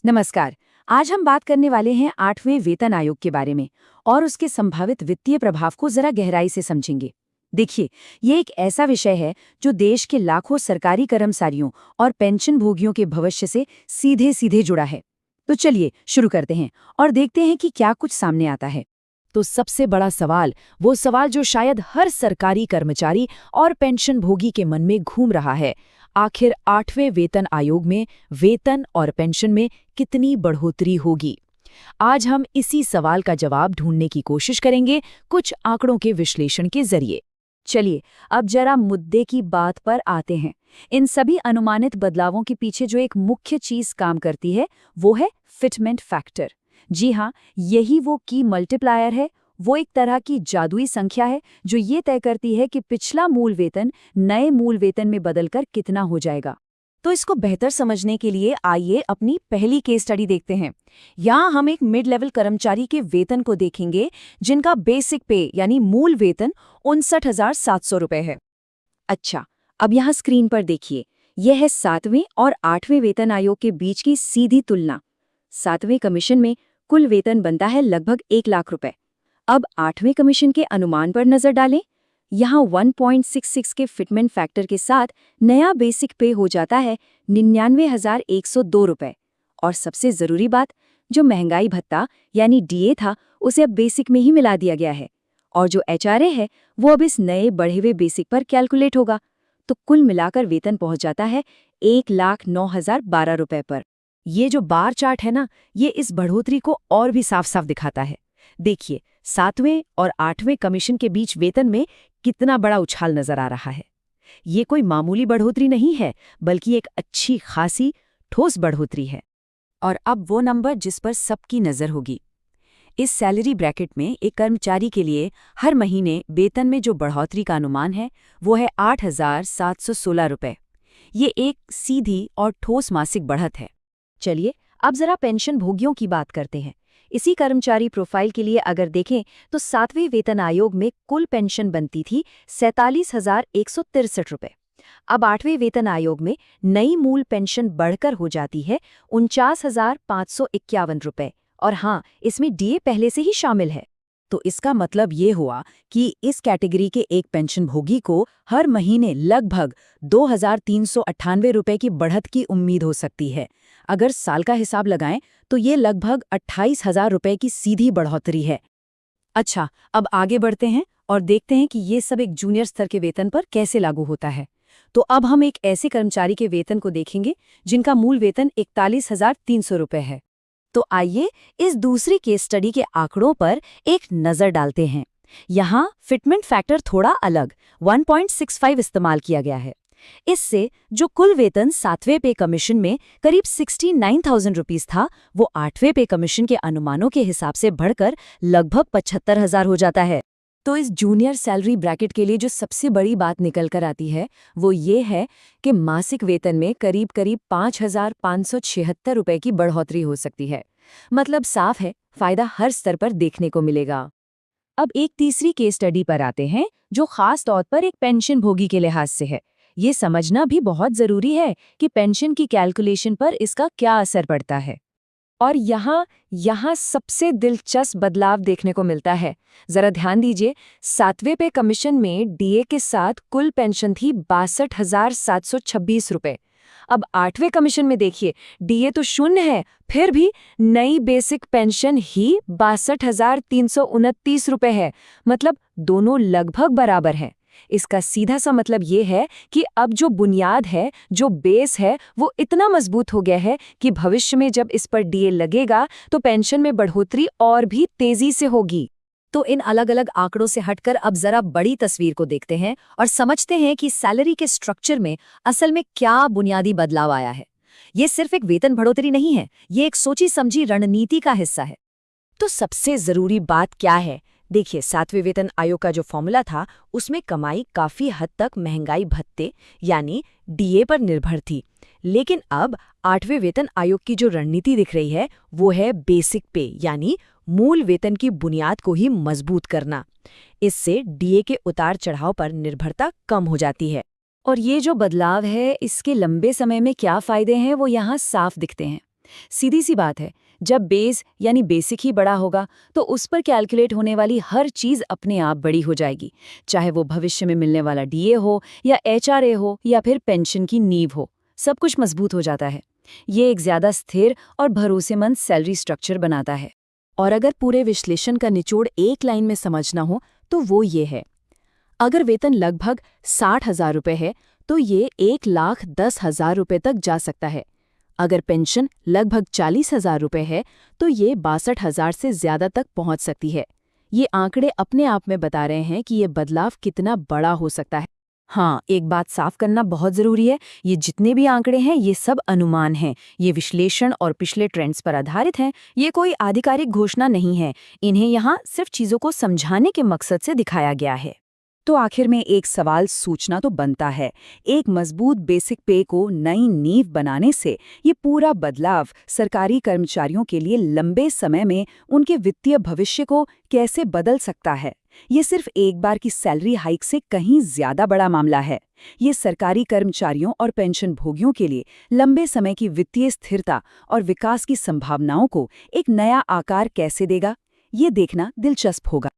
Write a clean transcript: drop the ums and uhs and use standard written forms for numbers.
नमस्कार। आज हम बात करने वाले हैं 8वें वेतन आयोग के बारे में और उसके संभावित वित्तीय प्रभाव को जरा गहराई से समझेंगे। देखिए, ये एक ऐसा विषय है जो देश के लाखों सरकारी कर्मचारियों और पेंशन भोगियों के भविष्य से सीधे सीधे जुड़ा है। तो चलिए शुरू करते हैं और देखते हैं कि क्या कुछ सामने आता है। तो सबसे बड़ा सवाल, वो सवाल जो शायद हर सरकारी कर्मचारी और पेंशन भोगी के मन में घूम रहा है, आखिर 8वें वेतन आयोग में वेतन और पेंशन में कितनी बढ़ोतरी होगी। आज हम इसी सवाल का जवाब ढूंढने की कोशिश करेंगे कुछ आंकड़ों के विश्लेषण के जरिए। चलिए अब जरा मुद्दे की बात पर आते हैं। इन सभी अनुमानित बदलावों के पीछे जो एक मुख्य चीज काम करती है वो है फिटमेंट फैक्टर। जी हाँ, यही वो की मल्टीप्लायर है। वो एक तरह की जादुई संख्या है जो ये तय करती है कि पिछला मूल वेतन नए मूल वेतन में बदलकर कितना हो जाएगा। तो इसको बेहतर समझने के लिए आइए अपनी पहली केस स्टडी देखते हैं। यहाँ हम एक मिड लेवल कर्मचारी के वेतन को देखेंगे जिनका बेसिक पे यानी मूल वेतन 59,700 रुपये है। अच्छा, अब यहाँ स्क्रीन पर देखिए, यह है 7वें और 8वें वेतन आयोग के बीच की सीधी तुलना। 7वें कमीशन में कुल वेतन बनता है लगभग 1 लाख रुपए। अब 8वें कमीशन के अनुमान पर नजर डालें। यहाँ 1.66 के फिटमेंट फैक्टर के साथ नया बेसिक पे हो जाता है 99,102 रुपए। और सबसे जरूरी बात, जो महंगाई भत्ता यानी डीए था उसे अब बेसिक में ही मिला दिया गया है और जो एचआरए है वो अब इस नए बढ़े हुए बेसिक पर कैलकुलेट होगा। तो कुल मिलाकर वेतन पहुंच जाता है 1,09,012 रुपए पर। ये जो बार चार्ट है ना, ये इस बढ़ोतरी को और भी साफ साफ दिखाता है। देखिए, 7वें और 8वें कमीशन के बीच वेतन में कितना बड़ा उछाल नजर आ रहा है। ये कोई मामूली बढ़ोतरी नहीं है, बल्कि एक अच्छी खासी ठोस बढ़ोतरी है। और अब वो नंबर जिस पर सबकी नजर होगी। इस सैलरी ब्रैकेट में एक कर्मचारी के लिए हर महीने वेतन में जो बढ़ोतरी का अनुमान है वो है 8,716 रुपये। ये एक सीधी और ठोस मासिक बढ़त है। चलिए अब जरा पेंशन भोगियों की बात करते हैं। इसी कर्मचारी प्रोफाइल के लिए अगर देखें तो 7वें वेतन आयोग में कुल पेंशन बनती थी 47,163 रुपये। अब 8वें वेतन आयोग में नई मूल पेंशन बढ़कर हो जाती है 49,551 रुपये। और हाँ, इसमें डीए पहले से ही शामिल है। तो इसका मतलब ये हुआ कि इस कैटेगरी के एक पेंशन भोगी को हर महीने लगभग 2,398 रुपये की बढ़त की उम्मीद हो सकती है। अगर साल का हिसाब लगाएं तो ये लगभग 28,000 रुपये की सीधी बढ़ोतरी है। अच्छा, अब आगे बढ़ते हैं और देखते हैं कि ये सब एक जूनियर स्तर के वेतन पर कैसे लागू होता है। तो अब हम एक ऐसे कर्मचारी के वेतन को देखेंगे जिनका मूल वेतन 41,300 रुपये है। तो आइए इस दूसरी केस स्टडी के आंकड़ों पर एक नजर डालते हैं। यहाँ फिटमेंट फैक्टर थोड़ा अलग 1.65 इस्तेमाल किया गया है। इससे जो कुल वेतन 7वें पे कमीशन में करीब 69,000 रुपीस था, वो 8वें पे कमीशन के अनुमानों के हिसाब से बढ़कर लगभग 75,000 हो जाता है। तो इस जूनियर सैलरी ब्रैकेट के लिए जो सबसे बड़ी बात निकल कर आती है वो ये है कि मासिक वेतन में करीब 5,576 रुपये की बढ़ोतरी हो सकती है। मतलब साफ है, फायदा हर स्तर पर देखने को मिलेगा। अब एक तीसरी केस स्टडी पर आते हैं जो खास तौर पर एक पेंशन भोगी के लिहाज से है। ये समझना भी बहुत जरूरी है कि पेंशन की कैलकुलेशन पर इसका क्या असर पड़ता है। और यहाँ सबसे दिलचस्प बदलाव देखने को मिलता है। जरा ध्यान दीजिए, 7वें पे कमीशन में डीए के साथ कुल पेंशन थी 62,726 रुपये। अब 8वें कमीशन में देखिए, डीए तो 0 है, फिर भी नई बेसिक पेंशन ही 62,329 रुपये है। मतलब दोनों लगभग बराबर हैं। इसका सीधा सा मतलब ये है कि अब जो बुनियाद है, जो बेस है, वो इतना मजबूत हो गया है कि भविष्य में जब इस पर डीए लगेगा तो पेंशन में बढ़ोतरी और भी तेजी से होगी। तो इन अलग अलग आंकड़ों से हटकर अब जरा बड़ी तस्वीर को देखते हैं और समझते हैं कि सैलरी के स्ट्रक्चर में असल में क्या बुनियादी बदलाव आया है। ये सिर्फ एक वेतन बढ़ोतरी नहीं है, ये एक सोची समझी रणनीति का हिस्सा है। तो सबसे जरूरी बात क्या है? देखिए, 7वें वेतन आयोग का जो फॉर्मूला था उसमें कमाई काफी हद तक महंगाई भत्ते यानी डीए पर निर्भर थी। लेकिन अब 8वें वेतन आयोग की जो रणनीति दिख रही है वो है बेसिक पे यानी मूल वेतन की बुनियाद को ही मजबूत करना। इससे डीए के उतार चढ़ाव पर निर्भरता कम हो जाती है। और ये जो बदलाव है इसके लंबे समय में क्या फायदे हैं वो यहाँ साफ दिखते हैं। सीधी सी बात है, जब बेस यानी बेसिक ही बड़ा होगा तो उस पर कैलकुलेट होने वाली हर चीज़ अपने आप बड़ी हो जाएगी, चाहे वो भविष्य में मिलने वाला डीए हो या एचआरए हो या फिर पेंशन की नींव हो, सब कुछ मजबूत हो जाता है। ये एक ज़्यादा स्थिर और भरोसेमंद सैलरी स्ट्रक्चर बनाता है। और अगर पूरे विश्लेषण का निचोड़ एक लाइन में समझना हो तो वो ये है, अगर वेतन लगभग 60,000 रुपये है तो ये 1,10,000 रुपये तक जा सकता है। अगर पेंशन लगभग 40,000 रुपये है तो ये 62,000 से ज़्यादा तक पहुंच सकती है। ये आंकड़े अपने आप में बता रहे हैं कि ये बदलाव कितना बड़ा हो सकता है। हाँ, एक बात साफ करना बहुत ज़रूरी है, ये जितने भी आंकड़े हैं ये सब अनुमान हैं, ये विश्लेषण और पिछले ट्रेंड्स पर आधारित हैं, ये कोई आधिकारिक घोषणा नहीं है। इन्हें यहाँ सिर्फ चीज़ों को समझाने के मकसद से दिखाया गया है। तो आखिर में एक सवाल सोचना तो बनता है, एक मजबूत बेसिक पे को नई नींव बनाने से ये पूरा बदलाव सरकारी कर्मचारियों के लिए लंबे समय में उनके वित्तीय भविष्य को कैसे बदल सकता है? ये सिर्फ एक बार की सैलरी हाइक से कहीं ज्यादा बड़ा मामला है। ये सरकारी कर्मचारियों और पेंशन भोगियों के लिए लंबे समय की वित्तीय स्थिरता और विकास की संभावनाओं को एक नया आकार कैसे देगा, ये देखना दिलचस्प होगा।